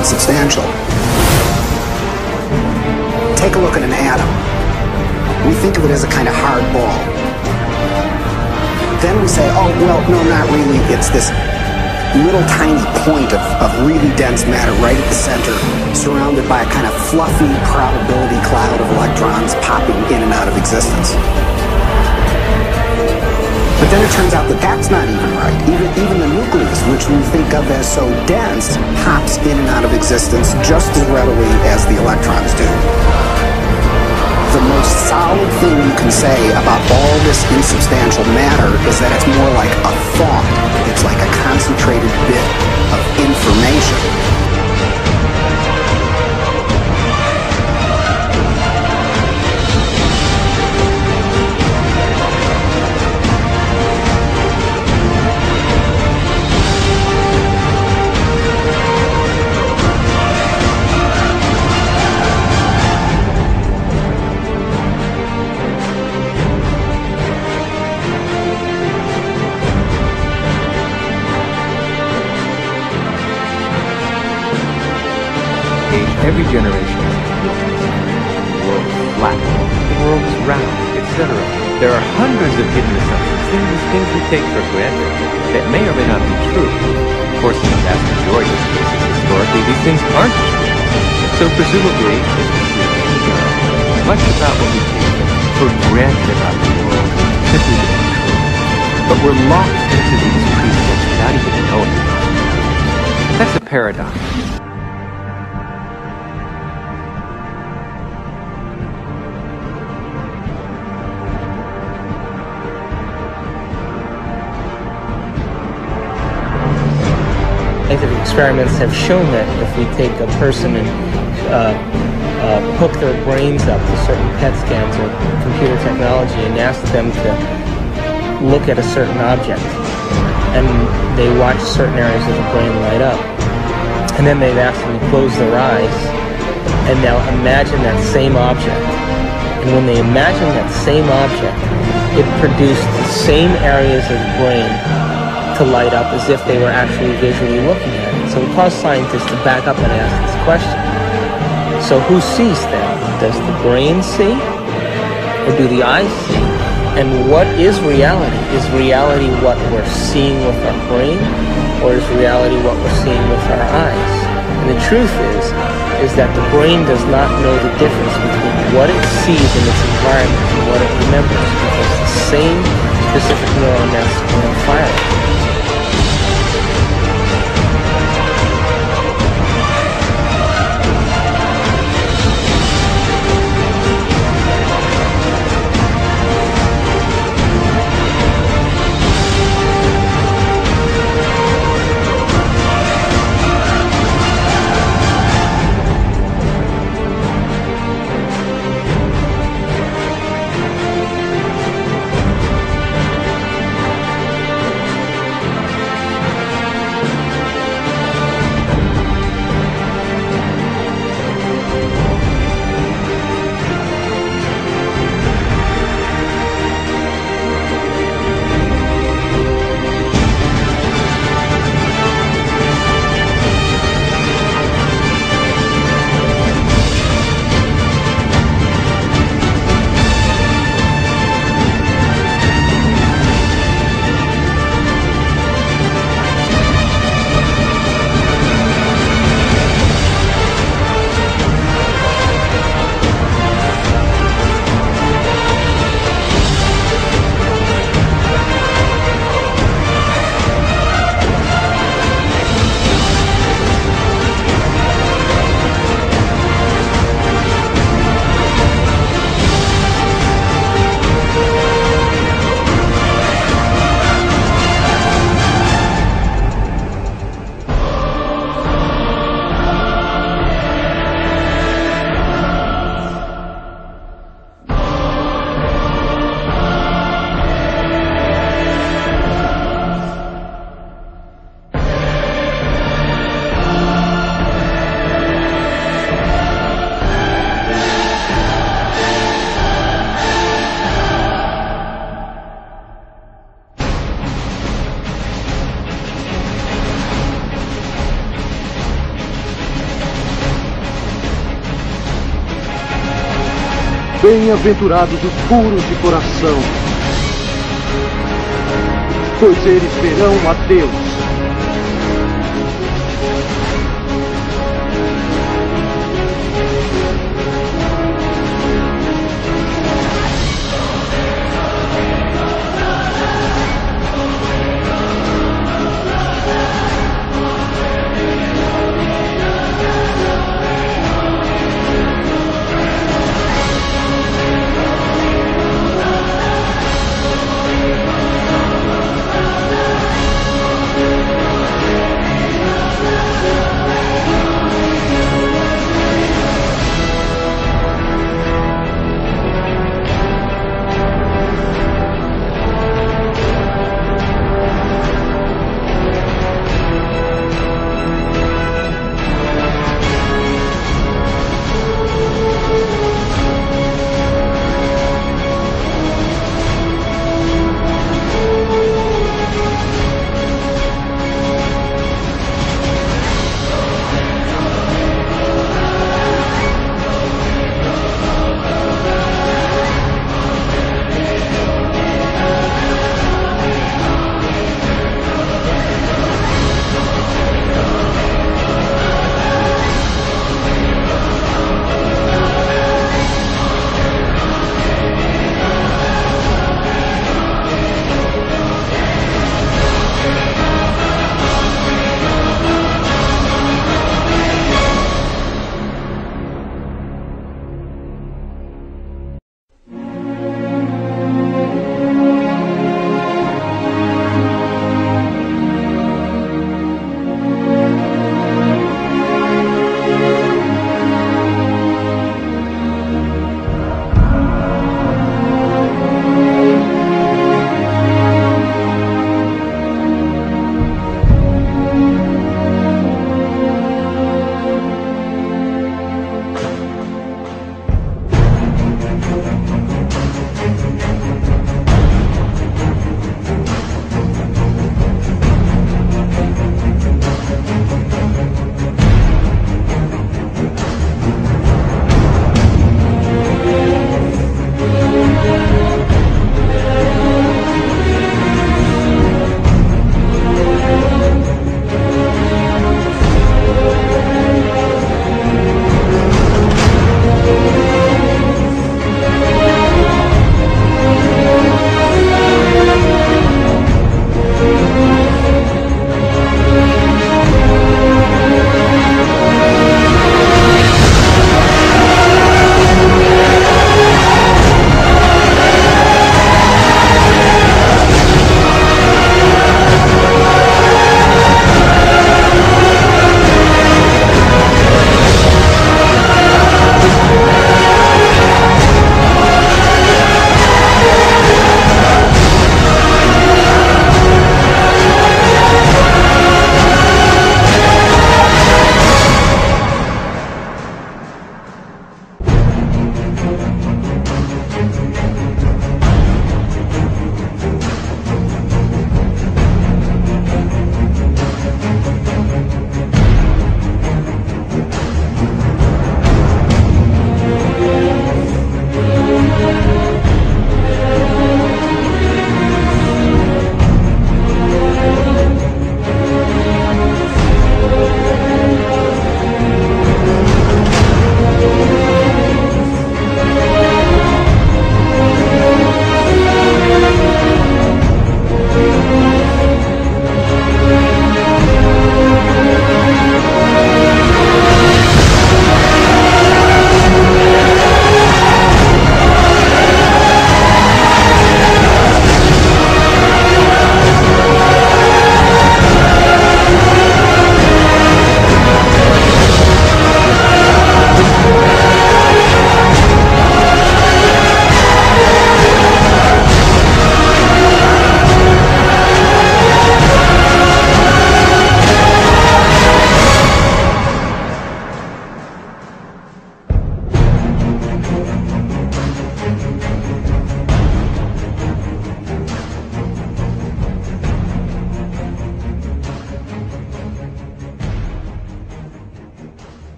insubstantial. Take a look at an atom. We think of it as a kind of hard ball. Then we say, oh, well, no, not really. It's this little tiny point of really dense matter right at the center, surrounded by a kind of fluffy probability cloud of electrons popping in and out of existence. But then it turns out that that's not even right. Even the nucleus, which we think of as so dense, pops in and out of existence just as readily as the electrons do. The most solid thing you can say about all this insubstantial matter is that it's more like a thought. It's like a concentrated bit of information. Every generation the world is flat, the world is round, etc. There are hundreds of hidden assumptions, things we take for granted that may or may not be true. Of course, in the vast majority of cases, historically, these things aren't true. So presumably, much about what we take for granted about the world simply isn't true. But we're locked into these precepts without even knowing it. That's a paradox. Scientific experiments have shown that if we take a person and hook their brains up to certain PET scans or computer technology and ask them to look at a certain object, and they watch certain areas of the brain light up, and then they've asked them to close their eyes and now imagine that same object. And when they imagine that same object, it produced the same areas of the brain to light up as if they were actually visually looking at it. So it caused scientists to back up and ask this question. So who sees then? Does the brain see? Or do the eyes see? And what is reality? Is reality what we're seeing with our brain? Or is reality what we're seeing with our eyes? And the truth is that the brain does not know the difference between what it sees in its environment and what it remembers, because the same specific neural nets are on fire. Bem-aventurados os puros de coração, pois eles verão a Deus.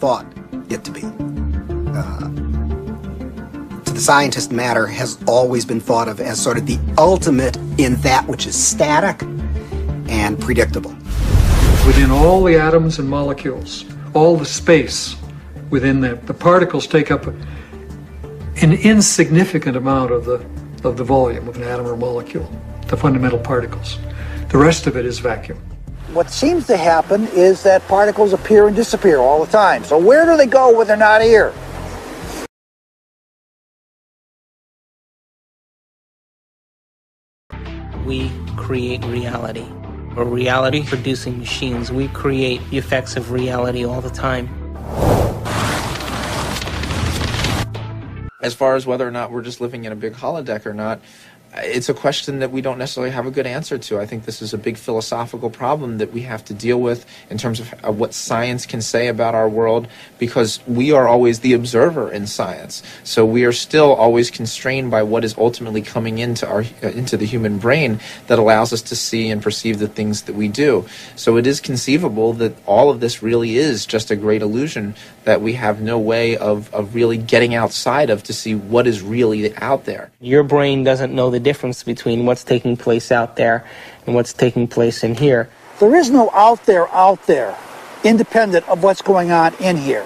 thought it to be. To the scientist, matter has always been thought of as sort of the ultimate in that which is static and predictable. Within all the atoms and molecules, all the space within them, the particles take up an insignificant amount of the volume of an atom or molecule, the fundamental particles. The rest of it is vacuum. What seems to happen is that particles appear and disappear all the time. So where do they go when they're not here? We create reality. We're reality-producing machines. We create the effects of reality all the time. As far as whether or not we're just living in a big holodeck or not, it's a question that we don't necessarily have a good answer to. I think this is a big philosophical problem that we have to deal with in terms of what science can say about our world, because we are always the observer in science. So we are still always constrained by what is ultimately coming into the human brain that allows us to see and perceive the things that we do. So it is conceivable that all of this really is just a great illusion that we have no way of really getting outside of to see what is really out there. Your brain doesn't know the difference between what's taking place out there and what's taking place in here. There is no out there, independent of what's going on in here.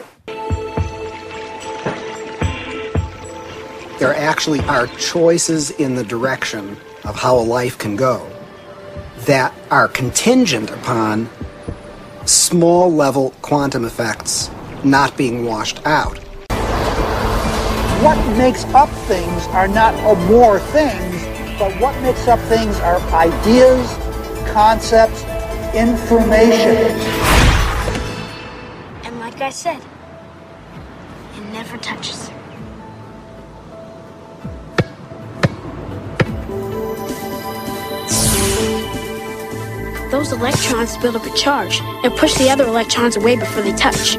There actually are choices in the direction of how a life can go that are contingent upon small-level quantum effects not being washed out. What makes up things are not more things, but what makes up things are ideas, concepts, information. And like I said, it never touches. Those electrons build up a charge and push the other electrons away before they touch.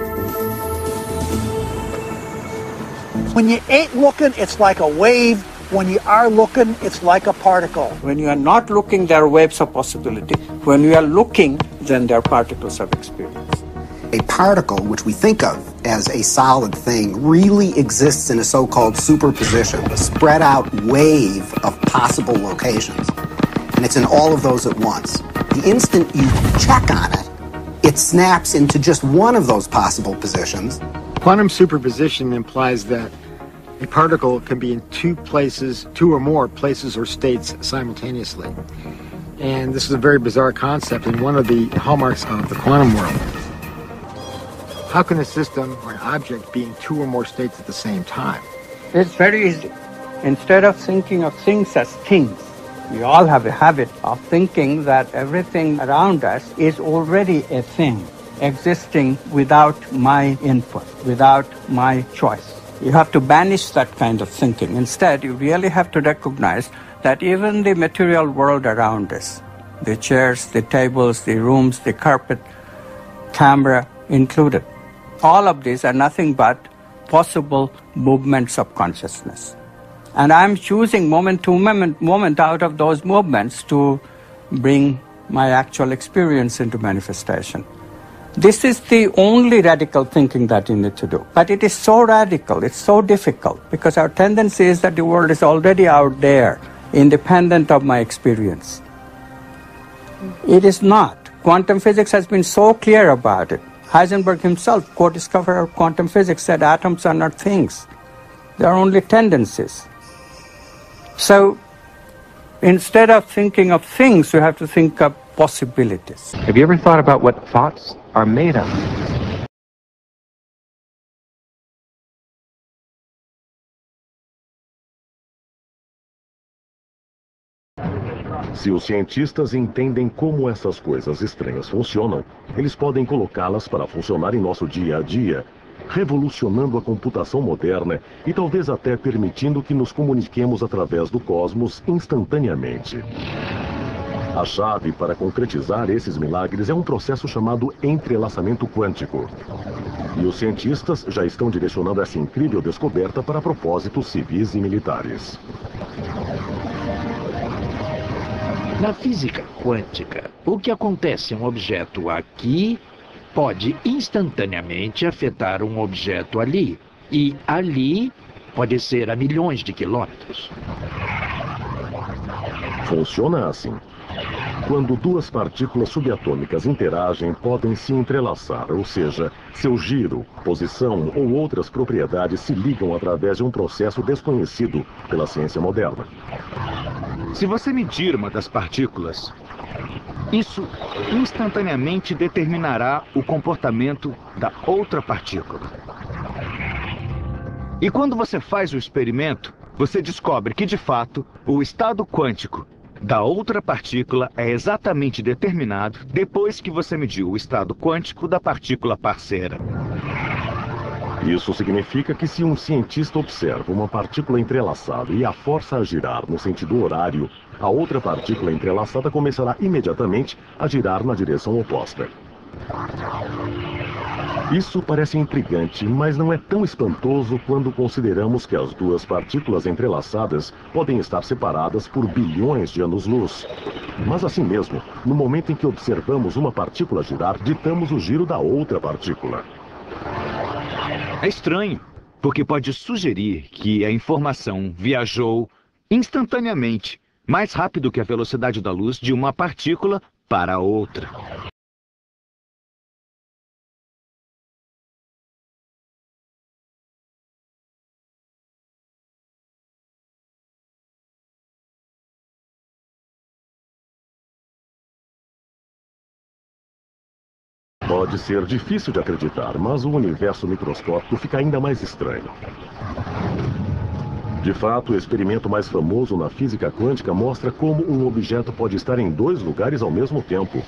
When you ain't looking, it's like a wave. When you are looking, it's like a particle. When you are not looking, there are waves of possibility. When you are looking, then there are particles of experience. A particle, which we think of as a solid thing, really exists in a so-called superposition, a spread out wave of possible locations. And it's in all of those at once. The instant you check on it, it snaps into just one of those possible positions. Quantum superposition implies that a particle can be in two or more places or states simultaneously. And this is a very bizarre concept and one of the hallmarks of the quantum world. How can a system or an object be in two or more states at the same time? It's very easy. Instead of thinking of things as things, we all have a habit of thinking that everything around us is already a thing, existing without my input, without my choice. You have to banish that kind of thinking. Instead, you really have to recognize that even the material world around us, the chairs, the tables, the rooms, the carpet, camera included, all of these are nothing but possible movements of consciousness. And I'm choosing moment to moment out of those movements to bring my actual experience into manifestation. This is the only radical thinking that you need to do. But it is so radical, it's so difficult, because our tendency is that the world is already out there, independent of my experience. It is not. Quantum physics has been so clear about it. Heisenberg himself, co-discoverer of quantum physics, said atoms are not things. They are only tendencies. So, instead of thinking of things, you have to think of possibilities. Have you ever thought about what thoughts are made of? Se os cientistas entendem como essas coisas estranhas funcionam, eles podem colocá-las para funcionar em nosso dia a dia, revolucionando a computação moderna e talvez até permitindo que nos comuniquemos através do cosmos instantaneamente. A chave para concretizar esses milagres é um processo chamado entrelaçamento quântico. E os cientistas já estão direcionando essa incrível descoberta para propósitos civis e militares. Na física quântica, o que acontece a um objeto aqui pode instantaneamente afetar um objeto ali. E ali pode ser a milhões de quilômetros. Funciona assim. Quando duas partículas subatômicas interagem, podem se entrelaçar, ou seja, seu giro, posição ou outras propriedades se ligam através de um processo desconhecido pela ciência moderna. Se você medir uma das partículas, isso instantaneamente determinará o comportamento da outra partícula. E quando você faz o experimento, você descobre que, de fato, o estado quântico da outra partícula é exatamente determinado depois que você mediu o estado quântico da partícula parceira. Isso significa que se um cientista observa uma partícula entrelaçada e a força a girar no sentido horário, a outra partícula entrelaçada começará imediatamente a girar na direção oposta. Isso parece intrigante, mas não é tão espantoso quando consideramos que as duas partículas entrelaçadas podem estar separadas por bilhões de anos-luz. Mas assim mesmo, no momento em que observamos uma partícula girar, ditamos o giro da outra partícula. É estranho, porque pode sugerir que a informação viajou instantaneamente, mais rápido que a velocidade da luz de uma partícula para outra. Pode ser difícil de acreditar, mas o universo microscópico fica ainda mais estranho. De fato, o experimento mais famoso na física quântica mostra como um objeto pode estar em dois lugares ao mesmo tempo.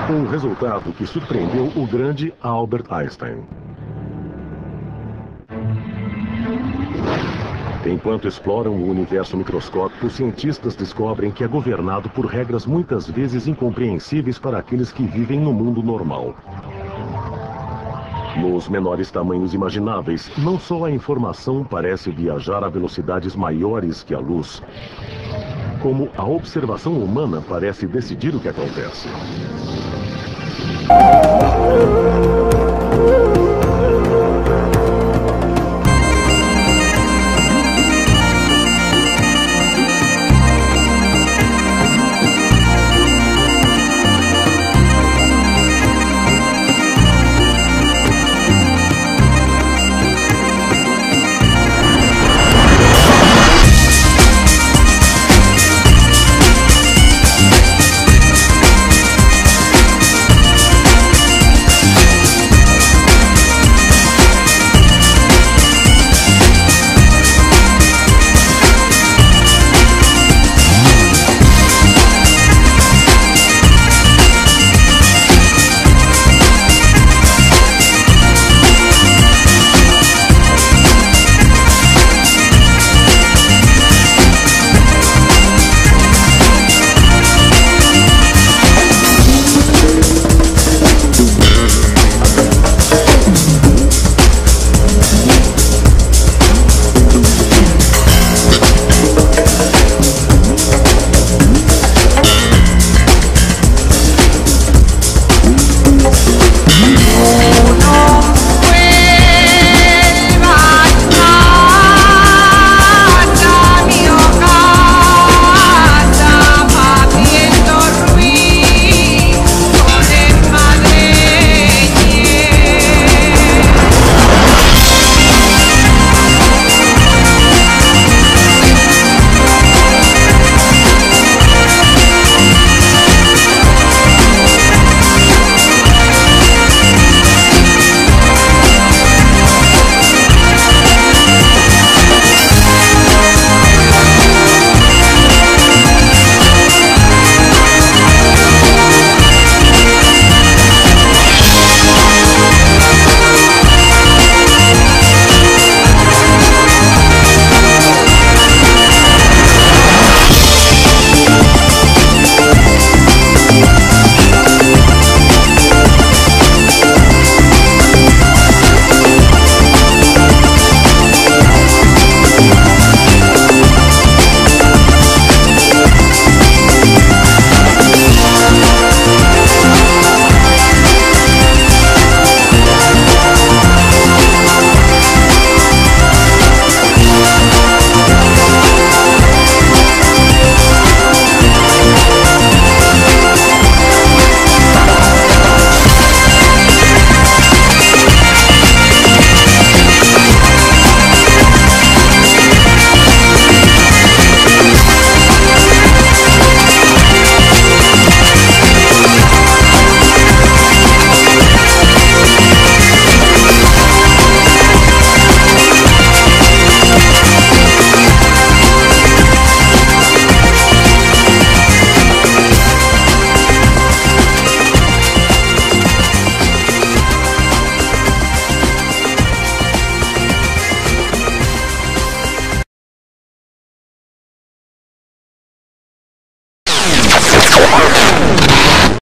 Um resultado que surpreendeu o grande Albert Einstein. Enquanto exploram o universo microscópico, cientistas descobrem que é governado por regras muitas vezes incompreensíveis para aqueles que vivem no mundo normal. Nos menores tamanhos imagináveis, não só a informação parece viajar a velocidades maiores que a luz, como a observação humana parece decidir o que acontece.